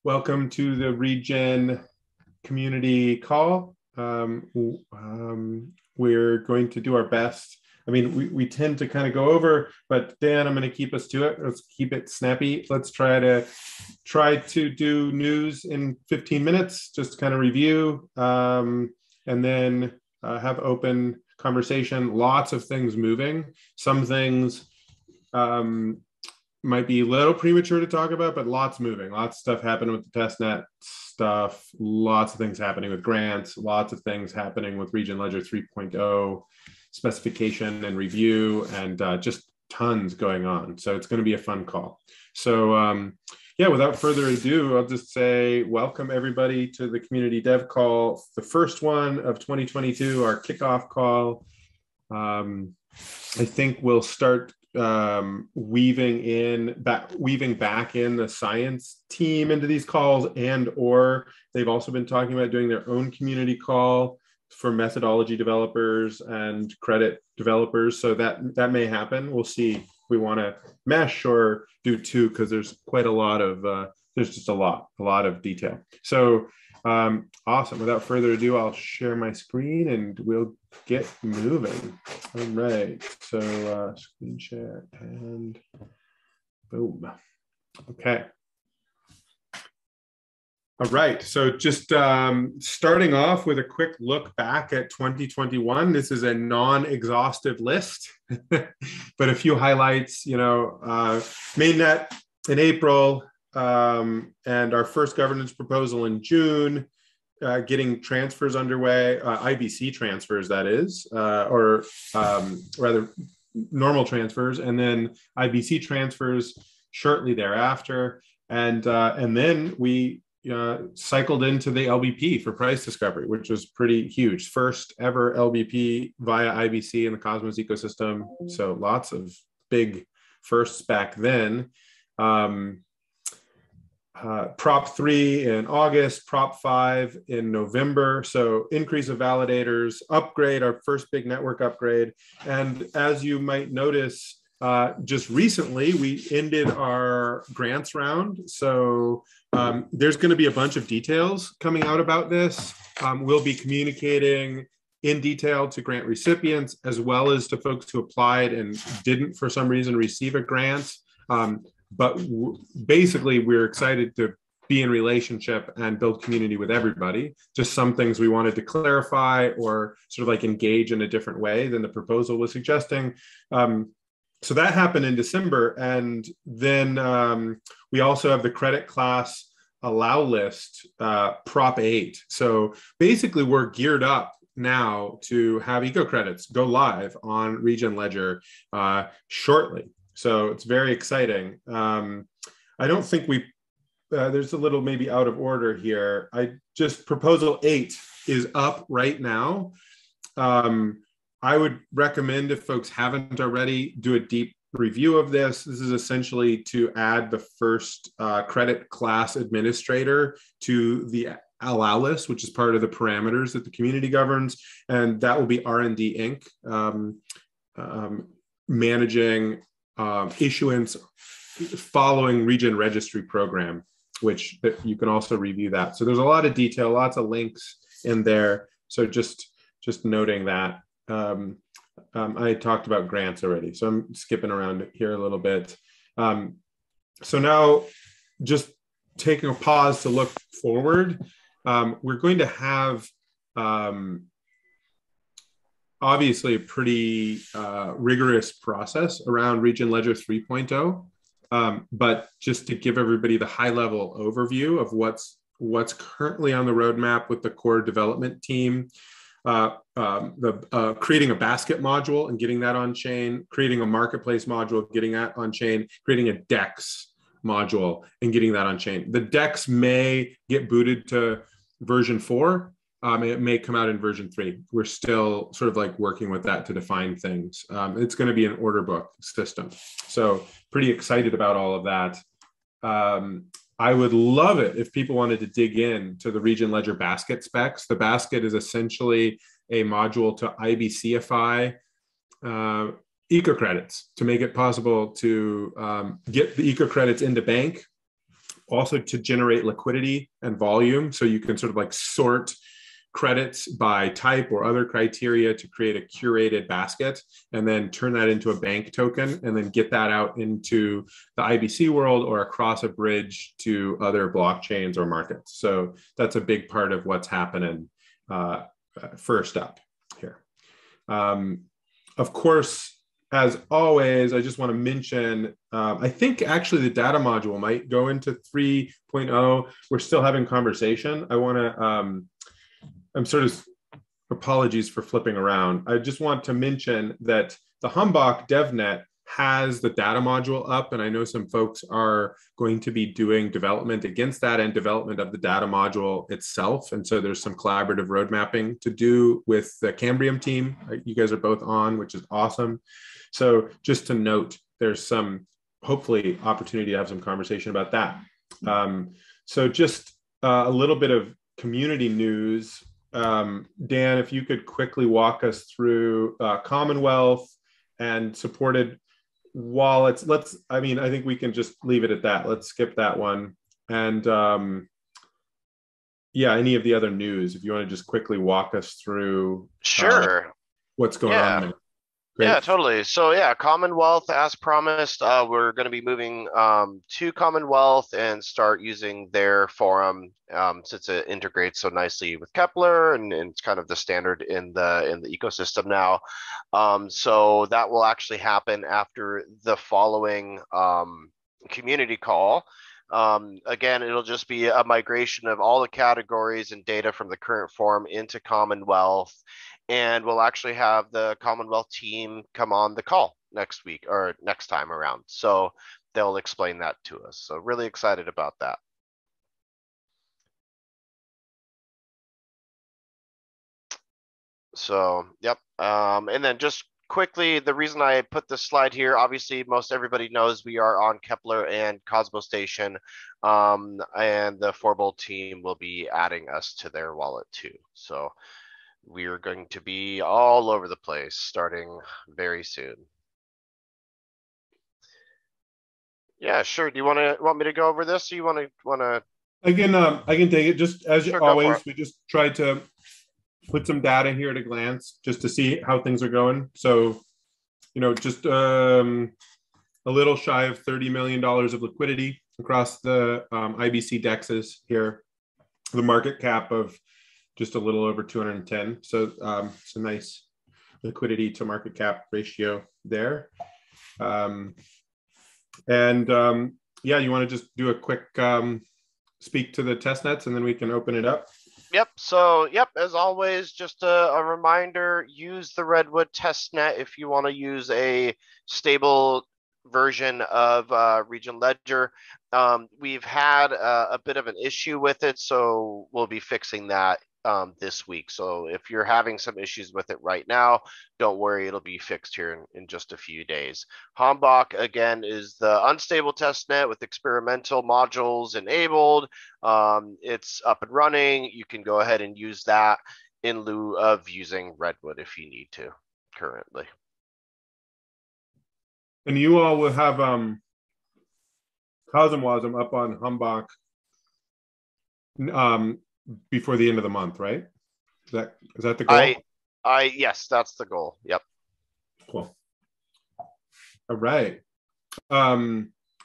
Welcome to the Regen community call. We're going to do our best. I mean, we tend to kind of go over, but Dan, I'm going to keep us to it. Let's keep it snappy. Let's try to do news in 15 minutes, just kind of review, and then have open conversation. Lots of things moving. Some things might be a little premature to talk about, but lots moving. Lots of stuff happening with the testnet stuff. Lots of things happening with grants. Lots of things happening with Regen Ledger 3.0 specification and review, and just tons going on. So it's going to be a fun call. So yeah, without further ado, I'll just say welcome everybody to the community dev call, the first one of 2022, our kickoff call. I think we'll start weaving back in the science team into these calls, or they've also been talking about doing their own community call for methodology developers and credit developers. So that may happen. We'll see if we want to mesh or do two, because there's quite a lot of there's just a lot of detail. So awesome. Without further ado, I'll share my screen and we'll get moving. All right. So screen share and boom. Okay. All right. So just starting off with a quick look back at 2021. This is a non-exhaustive list, but a few highlights. Mainnet in April. And our first governance proposal in June, getting transfers underway, IBC transfers, that is, or rather normal transfers, and then IBC transfers shortly thereafter. And then we cycled into the LBP for price discovery, which was pretty huge. First ever LBP via IBC in the Cosmos ecosystem. So lots of big firsts back then. Prop 3 in August, Prop 5 in November. So increase of validators, upgrade, our first big network upgrade. And as you might notice, just recently, we ended our grants round. So there's going to be a bunch of details coming out about this. We'll be communicating in detail to grant recipients, as well as to folks who applied and didn't, for some reason, receive a grant. But basically, we're excited to be in relationship and build community with everybody. Just some things we wanted to clarify or sort of like engage in a different way than the proposal was suggesting. So that happened in December. And then we also have the credit class allow list, Prop 8. So basically, we're geared up now to have eco credits go live on Regen Ledger shortly. So it's very exciting. I don't think there's a little maybe out of order here. Proposal 8 is up right now. I would recommend, if folks haven't already, do a deep review of this. This is essentially to add the first credit class administrator to the allow list, which is part of the parameters that the community governs. And that will be R&D Inc. Managing issuance following Regen registry program, which you can also review that. So there's a lot of detail, lots of links in there. So just noting that. I talked about grants already, so I'm skipping around here a little bit. So now, just taking a pause to look forward, we're going to have obviously a pretty rigorous process around Regen Ledger 3.0. But just to give everybody the high level overview of what's currently on the roadmap with the core development team, creating a basket module and getting that on chain, creating a marketplace module, getting that on chain, creating a DEX module and getting that on chain. The DEX may get booted to version 4. It may come out in version 3. We're still sort of like working with that to define things. It's going to be an order book system. So pretty excited about all of that. I would love it if people wanted to dig in to the Regen Ledger basket specs. The basket is essentially a module to IBCify eco credits to make it possible to get the eco credits into bank also to generate liquidity and volume. So you can sort of like sort credits by type or other criteria to create a curated basket and then turn that into a bank token and then get that out into the IBC world or across a bridge to other blockchains or markets. So that's a big part of what's happening first up here. Of course, as always, I just want to mention, I think actually the data module might go into 3.0. We're still having conversation. I want to, I'm sort of, apologies for flipping around. I just want to mention that the Humbach DevNet has the data module up, and I know some folks are going to be doing development against that and development of the data module itself. And so there's some collaborative road mapping to do with the Cambrium team. You guys are both on, which is awesome. So just to note, there's some hopefully opportunity to have some conversation about that. So just a little bit of community news. Dan, if you could quickly walk us through Commonwealth and supported wallets. I think we can just leave it at that. Let's skip that one. And yeah, any of the other news, if you want to just quickly walk us through what's going on there. Great. Yeah, totally. So yeah, Commonwealth, as promised, we're going to be moving to Commonwealth and start using their forum since it integrates so nicely with Kepler and it's kind of the standard in the ecosystem now. So that will actually happen after the following community call. Again, it'll just be a migration of all the categories and data from the current forum into Commonwealth. And we'll actually have the Commonwealth team come on the call next week or next time around. So they'll explain that to us. So really excited about that. So, yep. And then just quickly, the reason I put this slide here, obviously most everybody knows we are on Kepler and Cosmos Station, and the Forbold team will be adding us to their wallet too. So we are going to be all over the place starting very soon. Yeah, sure. Do you want me to go over this? Or you want to? I can take it. Just as always, we just tried to put some data here at a glance just to see how things are going. So, just a little shy of $30 million of liquidity across the IBC dexes here. The market cap of just a little over 210. So it's a nice liquidity to market cap ratio there. Yeah, you want to just do a quick speak to the testnets and then we can open it up? Yep. So, as always, just a reminder, use the Redwood testnet if you want to use a stable version of Regen Ledger. We've had a bit of an issue with it, so we'll be fixing that this week. So if you're having some issues with it right now, don't worry, it'll be fixed here in just a few days. Hambach, again, is the unstable testnet with experimental modules enabled. It's up and running. You can go ahead and use that in lieu of using Redwood if you need to currently. And you all will have Cosmwasm up on Hambach before the end of the month, right? Is that the goal? Yes, that's the goal. Yep. Cool. All right.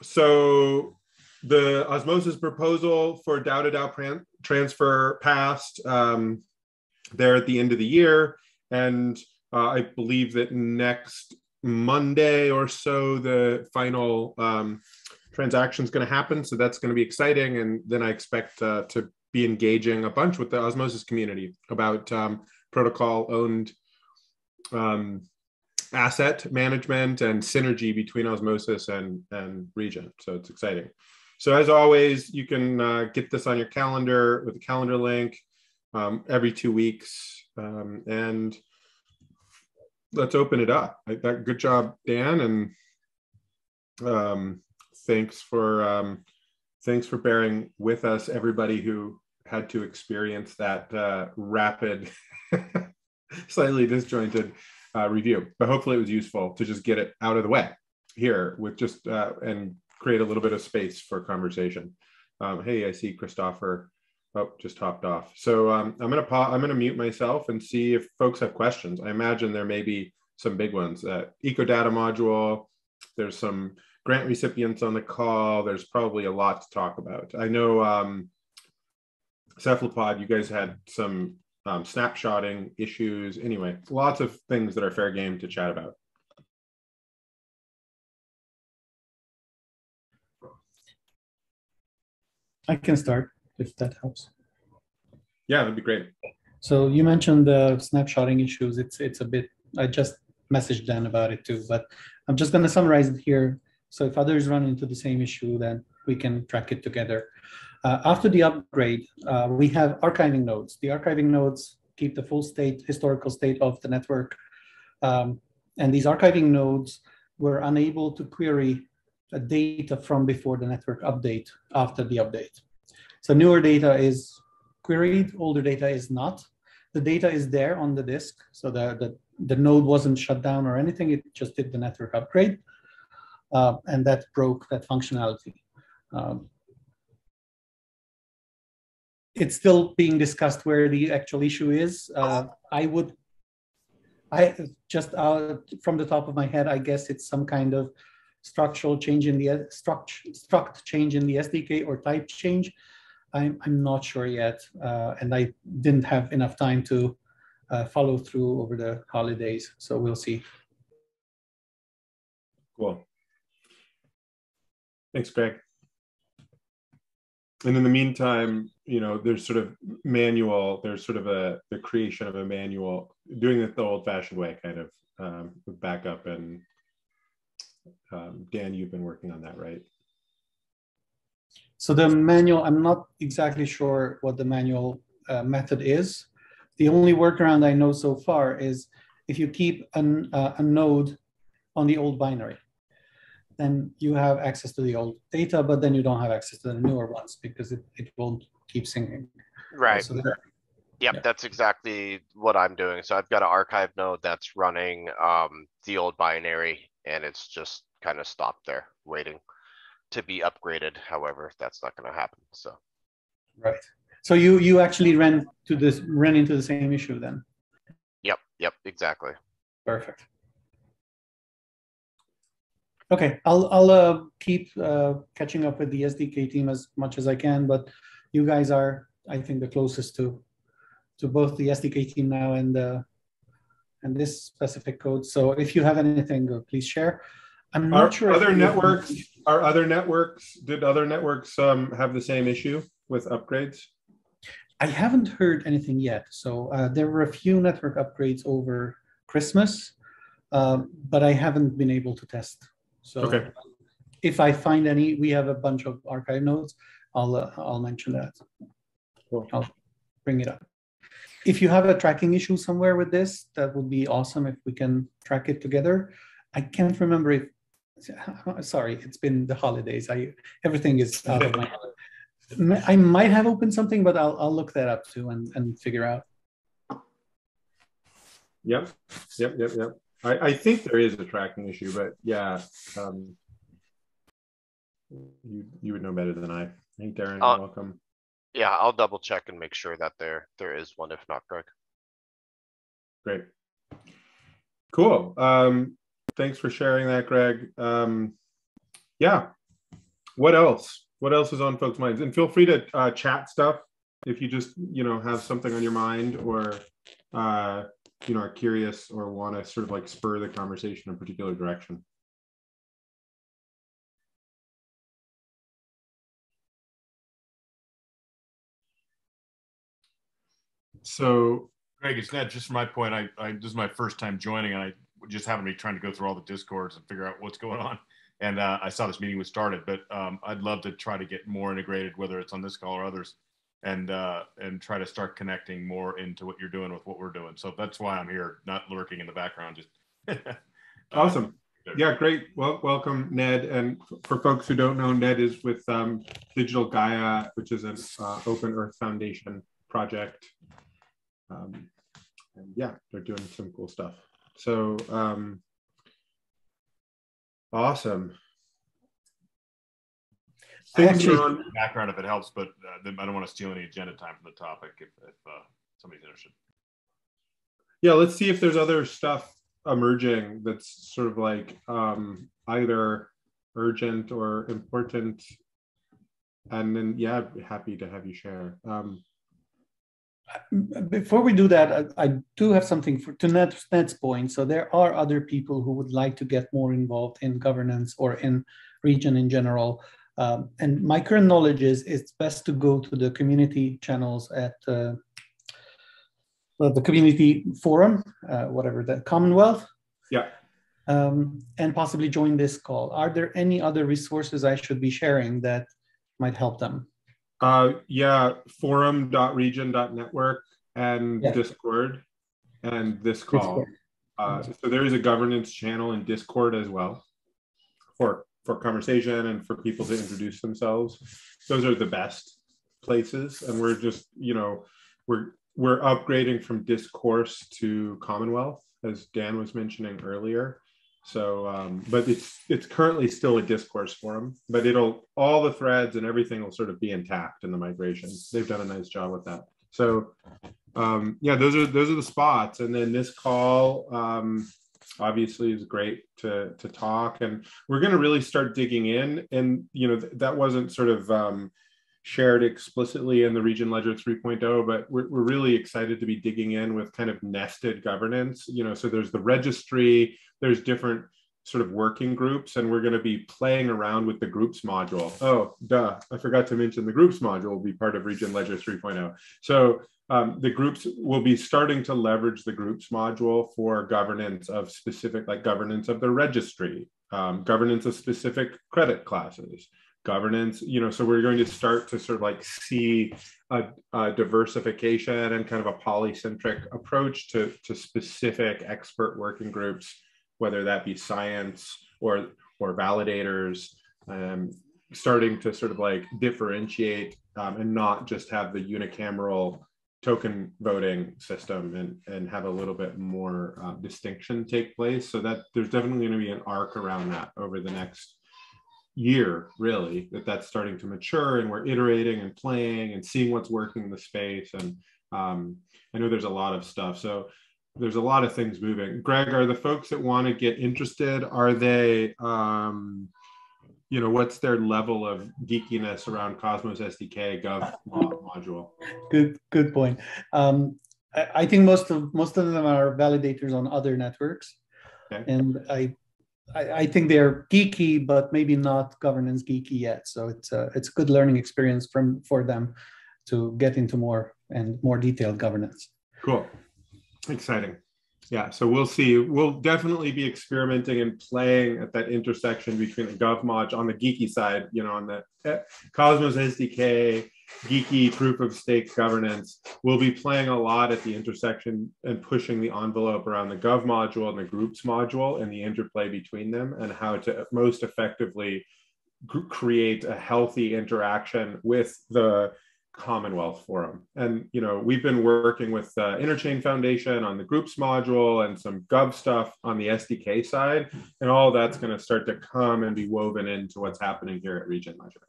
So the osmosis proposal for DAO to DAO transfer passed there at the end of the year, and I believe that next Monday or so the final transaction is going to happen. So that's going to be exciting, and then I expect to be engaging a bunch with the osmosis community about protocol-owned asset management and synergy between osmosis and Regen. So it's exciting. So as always, you can get this on your calendar with a calendar link every 2 weeks. And let's open it up. Good job, Dan, and thanks for bearing with us, everybody who had to experience that rapid, slightly disjointed review. But hopefully it was useful to just get it out of the way here with just and create a little bit of space for conversation. Hey, I see Christopher. Oh, just hopped off. So I'm gonna mute myself and see if folks have questions. I imagine there may be some big ones. Eco-data module. There's some grant recipients on the call. There's probably a lot to talk about. I know Cephalopod, you guys had some snapshotting issues. Anyway, lots of things that are fair game to chat about. I can start if that helps. Yeah, that'd be great. So you mentioned the snapshotting issues. It's a bit, I just messaged Dan about it too, but I'm just going to summarize it here. So if others run into the same issue, then we can track it together. After the upgrade, we have archiving nodes. The archiving nodes keep the full state, historical state of the network. And these archiving nodes were unable to query data from before the network update after the update. So newer data is queried, older data is not. The data is there on the disk, so the node wasn't shut down or anything, it just did the network upgrade, and that broke that functionality. It's still being discussed where the actual issue is. I just from the top of my head, I guess it's some kind of structural change in the struct change in the SDK or type change. I'm not sure yet, and I didn't have enough time to follow through over the holidays, so we'll see. Cool. Thanks, Greg. And in the meantime, you know, there's sort of the creation of a manual, doing it the old-fashioned way, kind of with backup. And Dan, you've been working on that, right? So the manual, I'm not exactly sure what the manual method is. The only workaround I know so far is if you keep a node on the old binary, then you have access to the old data, but then you don't have access to the newer ones because it won't keep syncing. Right. So Yep, yeah. That's exactly what I'm doing. So I've got an archive node that's running the old binary, and it's just kind of stopped there waiting to be upgraded. However, that's not going to happen. So right. So you actually ran into the same issue then? Yep, exactly. Perfect. Okay, I'll keep catching up with the SDK team as much as I can, but you guys are, I think, the closest to both the SDK team now and this specific code. So if you have anything, please share. I'm not sure. Did other networks have the same issue with upgrades? I haven't heard anything yet. So there were a few network upgrades over Christmas, but I haven't been able to test. So okay. If I find any, we have a bunch of archive nodes. I'll mention that. Cool. I'll bring it up. If you have a tracking issue somewhere with this, that would be awesome if we can track it together. I can't remember if. Sorry, it's been the holidays. Everything is out of my head. I might have opened something, but I'll look that up too and figure out. Yep. I think there is a tracking issue, but yeah, you would know better than I. Hey, Darren, welcome. Yeah, I'll double check and make sure that there is one, if not, Greg. Great. Cool. Thanks for sharing that, Greg. Yeah. What else? What else is on folks' minds? And feel free to chat stuff if you just, have something on your mind or, are curious or want to sort of like spur the conversation in a particular direction. So, Greg, it's Ned. Just from my point, this is my first time joining, and I just happened to be trying to go through all the discords and figure out what's going on. And I saw this meeting was started, but I'd love to try to get more integrated, whether it's on this call or others, and try to start connecting more into what you're doing with what we're doing. So that's why I'm here, not lurking in the background. Just awesome. Yeah, great. Well, welcome, Ned. And for folks who don't know, Ned is with Digital Gaia, which is an Open Earth Foundation project. And yeah, they're doing some cool stuff. So awesome. things Actually, are on. Background if it helps, but I don't want to steal any agenda time from the topic if somebody's interested. Yeah, let's see if there's other stuff emerging that's sort of like either urgent or important. And then, yeah, happy to have you share. Before we do that, I do have something to Net's point. So there are other people who would like to get more involved in governance or in Regen in general. And my current knowledge is it's best to go to the community channels at the community forum, whatever that, Commonwealth. Yeah. And possibly join this call. Are there any other resources I should be sharing that might help them? Yeah, forum.regen.network and Discord and this call. So there is a governance channel in Discord as well for conversation and for people to introduce themselves. Those are the best places. And we're just, we're upgrading from Discourse to Commonwealth, as Dan was mentioning earlier. So, but it's currently still a Discourse forum, but all the threads and everything will sort of be intact in the migration. They've done a nice job with that. So, yeah, those are the spots. And then this call, obviously is great to talk, and we're going to really start digging in. And, that wasn't sort of, shared explicitly in the Regen Ledger 3.0, but we're really excited to be digging in with kind of nested governance. So there's the registry, there's different sort of working groups, and we're going to be playing around with the groups module. Oh, I forgot to mention the groups module will be part of Regen Ledger 3.0. So the groups will be starting to leverage the groups module for governance of specific, like governance of the registry, governance of specific credit classes, governance, so we're going to start to sort of like see a diversification and kind of a polycentric approach to specific expert working groups, whether that be science or validators, starting to sort of like differentiate and not just have the unicameral token voting system and have a little bit more distinction take place. So that there's definitely going to be an arc around that over the next year, really, that's starting to mature, and we're iterating and playing and seeing what's working in the space. And I know there's a lot of stuff. So there's a lot of things moving. Greg, are the folks that want to get interested, are they, what's their level of geekiness around Cosmos SDK Gov module? Good point. I think most of them are validators on other networks. Okay. And I think they're geeky, but maybe not governance geeky yet. So it's a good learning experience for them to get into more detailed governance. Cool, exciting. Yeah, so we'll see. We'll definitely be experimenting and playing at that intersection between the Gov module on the geeky side, on the Cosmos SDK, geeky proof of stake governance. We'll be playing a lot at the intersection and pushing the envelope around the Gov module and the groups module and the interplay between them, and how to most effectively create a healthy interaction with the Commonwealth forum. And we've been working with the Interchain Foundation on the groups module and some Gov stuff on the SDK side, and all that's going to start to come and be woven into what's happening here at Regen Ledger.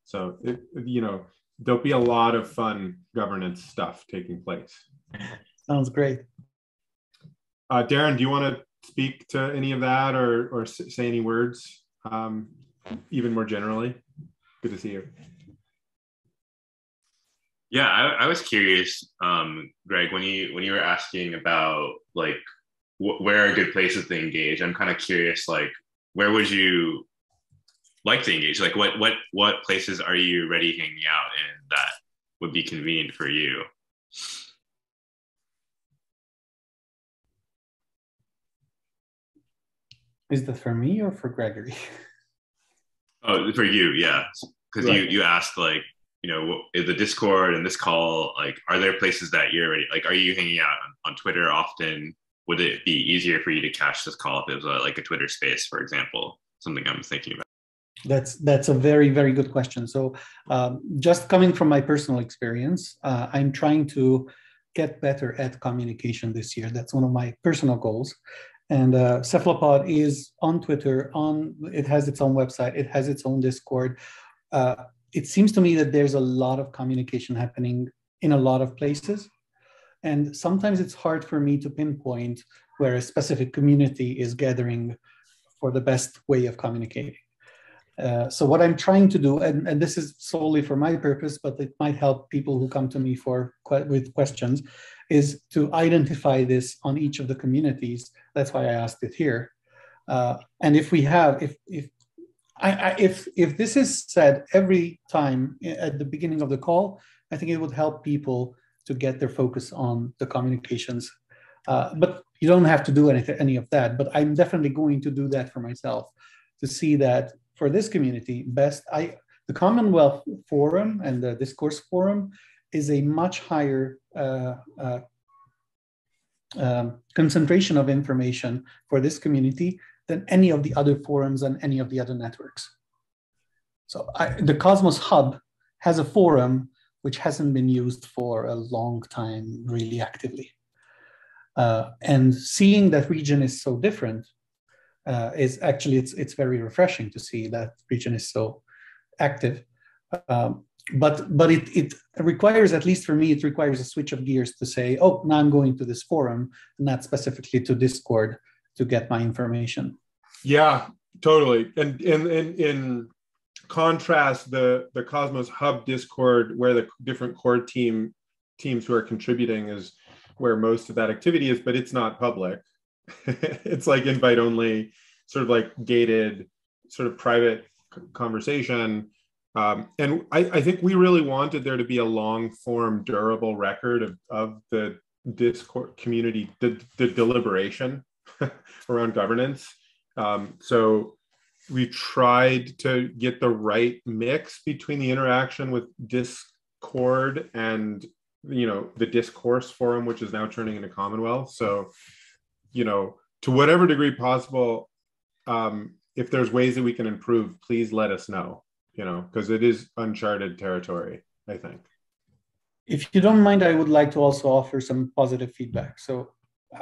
So there'll be a lot of fun governance stuff taking place. Sounds great. Darren, do you want to speak to any of that or say any words, even more generally? Good to see you. Yeah, I was curious, Greg, when you were asking about like where are good places to engage, I'm kind of curious, like where would you like to engage? Like what places are you already hanging out in that would be convenient for you? Is that for me or for Gregory? Oh, for you, yeah. Because right. you asked like, is the Discord and this call, like, are there places that you're already, like, are you hanging out on Twitter often? Would it be easier for you to catch this call if it was like a Twitter space, for example? Something I'm thinking about. That's a very, very good question. So just coming from my personal experience, I'm trying to get better at communication this year. That's one of my personal goals. And Cephalopod is on Twitter, it has its own website, it has its own Discord. it seems to me that there's a lot of communication happening in a lot of places. And sometimes it's hard for me to pinpoint where a specific community is gathering for the best way of communicating. So what I'm trying to do, and this is solely for my purpose, but it might help people who come to me with questions, is to identify this on each of the communities. That's why I asked it here. And if we have, if this is said every time at the beginning of the call, I think it would help people to get their focus on the communications. But you don't have to do any of that, but I'm definitely going to do that for myself to see that for this community, the Commonwealth Forum and the Discourse Forum is a much higher concentration of information for this community than any of the other forums and any of the other networks. So the Cosmos Hub has a forum which hasn't been used for a long time really actively. And seeing that Regen is so different is actually, it's very refreshing to see that Regen is so active. But it requires, at least for me, it requires a switch of gears to say, oh, now I'm going to this forum, not specifically to Discord to get my information. Yeah, totally. And in contrast, the Cosmos Hub Discord, where the different core teams who are contributing is where most of that activity is, but it's not public. It's like invite only, sort of like gated, sort of private conversation. And I think we really wanted there to be a long form, durable record of the Discord community, the deliberation around governance. So we tried to get the right mix between the interaction with Discord and, the Discourse Forum, which is now turning into Commonwealth. So, to whatever degree possible, if there's ways that we can improve, please let us know, because it is uncharted territory, I think. If you don't mind, I would like to also offer some positive feedback. So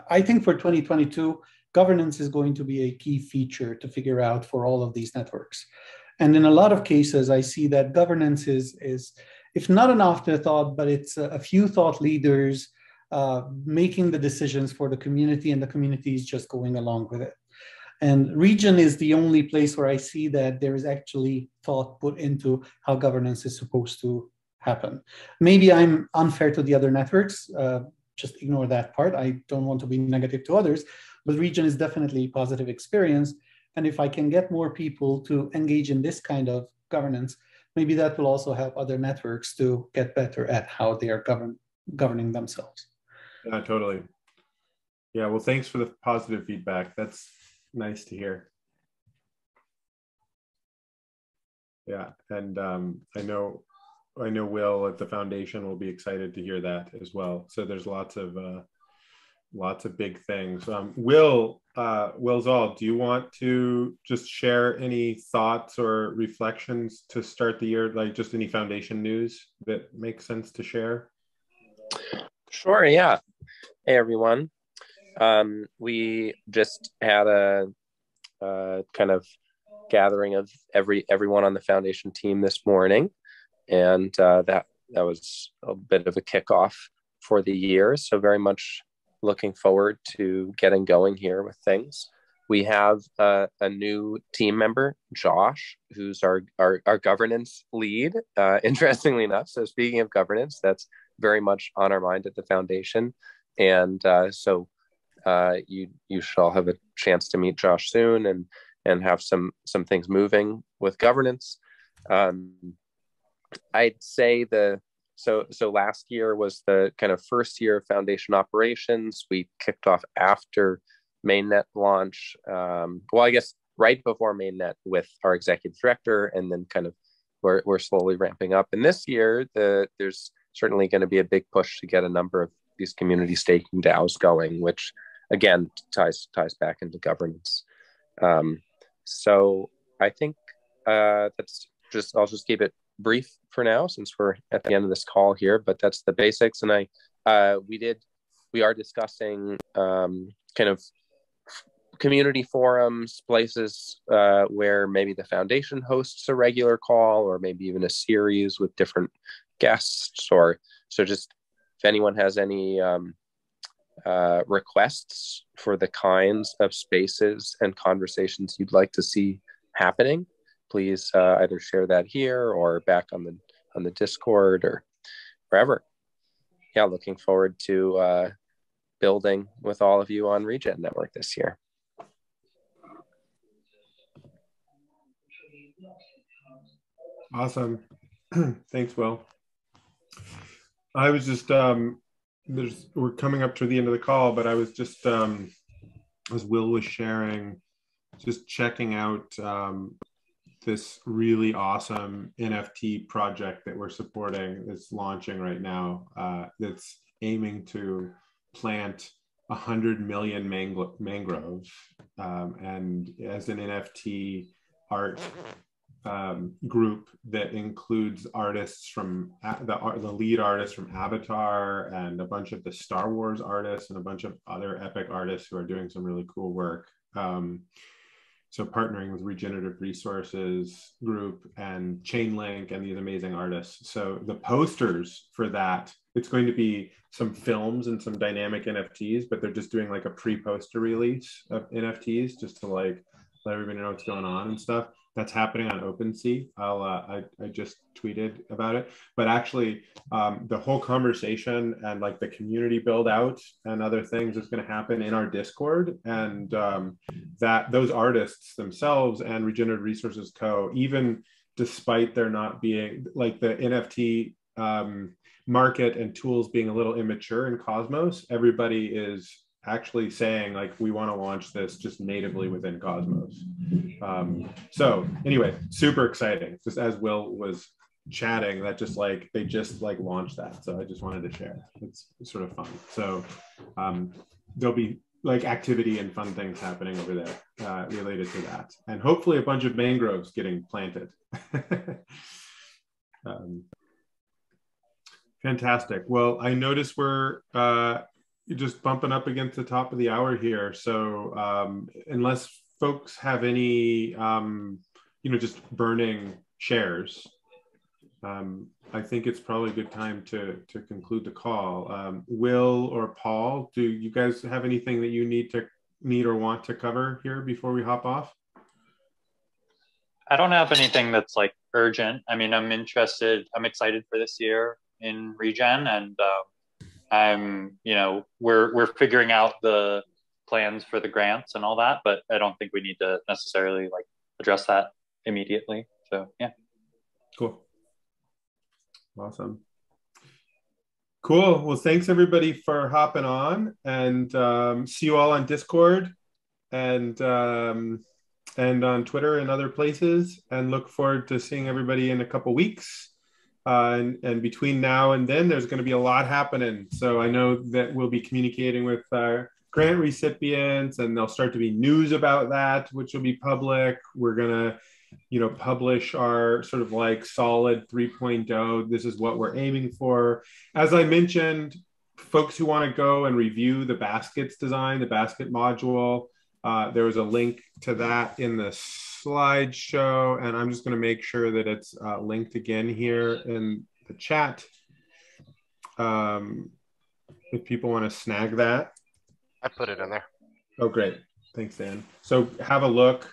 I think for 2022, governance is going to be a key feature to figure out for all of these networks. And in a lot of cases, I see that governance is if not an afterthought, but it's a few thought leaders making the decisions for the community, and the community is just going along with it. And Regen is the only place where I see that there is actually thought put into how governance is supposed to happen. Maybe I'm unfair to the other networks, just ignore that part. I don't want to be negative to others, but Regen is definitely a positive experience. And if I can get more people to engage in this kind of governance, maybe that will also help other networks to get better at how they are governing themselves. Yeah, totally. Yeah, well, thanks for the positive feedback. That's nice to hear. Yeah, and I know Will at the foundation will be excited to hear that as well. So there's lots of big things. Will Zoll, do you want to just share any thoughts or reflections to start the year, like just any foundation news that makes sense to share? Sure, yeah. Hey, everyone. We just had a kind of gathering of everyone on the foundation team this morning, and that was a bit of a kickoff for the year. So very much looking forward to getting going here with things. We have a new team member, Josh, who's our governance lead, interestingly enough. So speaking of governance, that's very much on our mind at the foundation. And so you should all have a chance to meet Josh soon and have some things moving with governance. I'd say so last year was the kind of first year of foundation operations. We kicked off after mainnet launch. Well, I guess right before mainnet with our executive director, and then kind of we're slowly ramping up. And this year, there's certainly going to be a big push to get a number of these community staking DAOs going, which again ties back into governance. So I think I'll just keep it brief for now, since we're at the end of this call here, but that's the basics. And we are discussing kind of community forums, places where maybe the foundation hosts a regular call, or maybe even a series with different guests. Or so just if anyone has any requests for the kinds of spaces and conversations you'd like to see happening, please either share that here or back on the Discord or wherever. Yeah, looking forward to building with all of you on Regen Network this year. Awesome. Thanks, Will. I was just we're coming up to the end of the call, but I was just as Will was sharing, just checking out this really awesome NFT project that we're supporting. It's launching right now. That's aiming to plant 100 million mangroves, and as an NFT art group that includes artists from the lead artists from Avatar, and a bunch of the Star Wars artists, and a bunch of other epic artists who are doing some really cool work. So partnering with Regenerative Resources Group and Chainlink and these amazing artists. So the posters for that, it's going to be some films and some dynamic NFTs, but they're just doing like a pre-poster release of NFTs just to like let everybody know what's going on and stuff. That's happening on OpenSea. I just tweeted about it, but actually the whole conversation and like the community build out and other things is going to happen in our Discord, and that those artists themselves and Regenerative Resources Co., even despite there not being like the NFT market and tools being a little immature in Cosmos, everybody is actually saying like, we want to launch this just natively within Cosmos. So anyway, super exciting. Just as Will was chatting, that just like, they just like launched that. So I just wanted to share. It's sort of fun. So there'll be like activity and fun things happening over there related to that. And hopefully a bunch of mangroves getting planted. Fantastic. Well, I notice we're just bumping up against the top of the hour here. So unless folks have any, just burning shares, I think it's probably a good time to conclude the call. Will or Paul, do you guys have anything that you need or want to cover here before we hop off? I don't have anything that's like urgent. I mean, I'm excited for this year in Regen, and we're figuring out the plans for the grants and all that, but I don't think we need to necessarily like address that immediately. So yeah. Cool. Awesome. Cool. Well, thanks everybody for hopping on, and see you all on Discord and on Twitter and other places, and look forward to seeing everybody in a couple weeks. And between now and then, there's going to be a lot happening. So I know that we'll be communicating with grant recipients, and there'll start to be news about that, which will be public. We're going to, publish our sort of like solid 3.0. This is what we're aiming for. As I mentioned, folks who want to go and review the baskets design, the basket module, there was a link to that in the slideshow, and I'm just going to make sure that it's linked again here in the chat. If people want to snag that. I put it in there. Oh, great. Thanks, Dan. So have a look.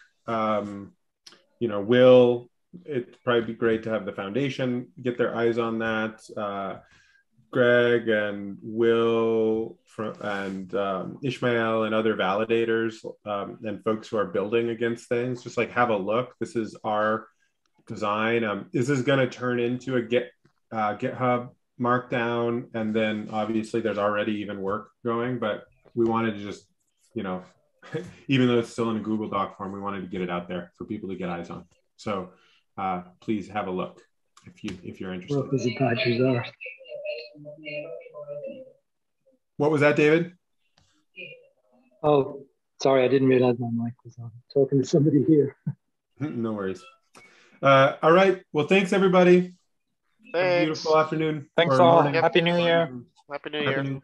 It'd probably be great to have the foundation get their eyes on that. Greg and Will and Ishmael and other validators and folks who are building against things, just like have a look. This is our design. This is going to turn into a GitHub markdown, and then obviously there's already even work going, but we wanted to just, even though it's still in a Google Doc form, we wanted to get it out there for people to get eyes on. So please have a look if you're interested. What was that, David? Oh, sorry, I didn't realize my mic was on. Talking to somebody here. No worries. All right. Well, thanks, everybody. Thanks. Beautiful afternoon. Thanks all. Morning. Happy New Year. Happy New Year.